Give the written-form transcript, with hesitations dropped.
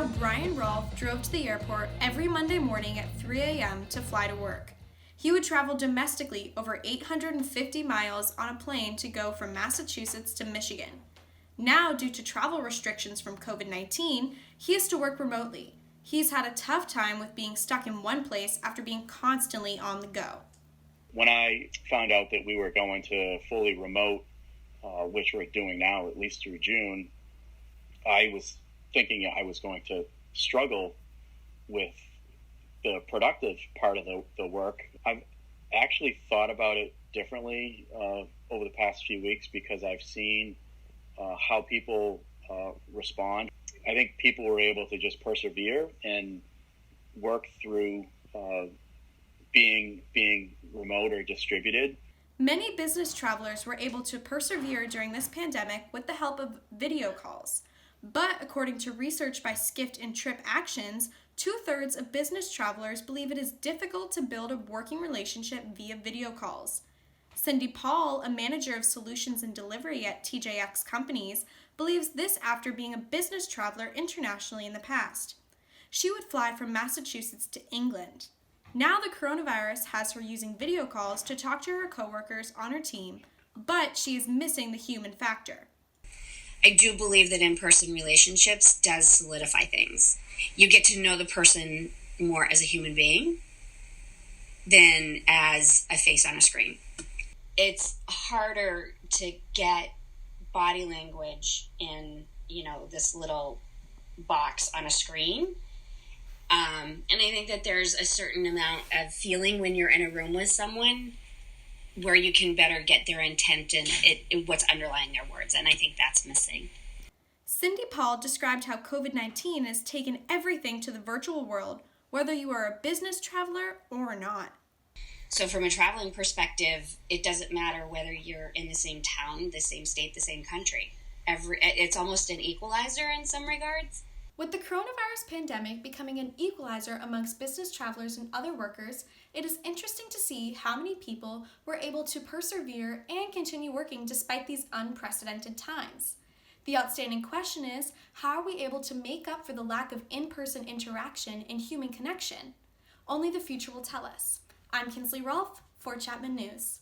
how Brian Rolfe drove to the airport every Monday morning at 3 a.m. to fly to work. He would travel domestically over 850 miles on a plane to go from Massachusetts to Michigan. Now, due to travel restrictions from COVID-19, he has to work remotely. He's had a tough time with being stuck in one place after being constantly on the go. When I found out that we were going to fully remote, which we're doing now, at least through June, I was thinking I was going to struggle with the productive part of the work. I've actually thought about it differently over the past few weeks because I've seen how people respond. I think people were able to just persevere and work through being remote or distributed. Many business travelers were able to persevere during this pandemic with the help of video calls. But according to research by Skift and Trip Actions, 2/3 of business travelers believe it is difficult to build a working relationship via video calls. Cindy Paul, a manager of solutions and delivery at TJX Companies, believes this after being a business traveler internationally in the past. She would fly from Massachusetts to England. Now the coronavirus has her using video calls to talk to her coworkers on her team, but she is missing the human factor. I do believe that in-person relationships does solidify things. You get to know the person more as a human being than as a face on a screen. It's harder to get body language in, this little box on a screen. And I think that there's a certain amount of feeling when you're in a room with someone where you can better get their intent and what's underlying their words. And I think that's missing. Cindy Paul described how COVID-19 has taken everything to the virtual world, whether you are a business traveler or not. So from a traveling perspective, it doesn't matter whether you're in the same town, the same state, the same country. It's almost an equalizer in some regards. With the coronavirus pandemic becoming an equalizer amongst business travelers and other workers, it is interesting to see how many people were able to persevere and continue working despite these unprecedented times. The outstanding question is, how are we able to make up for the lack of in-person interaction and human connection? Only the future will tell us. I'm Kinsley Rolfe for Chapman News.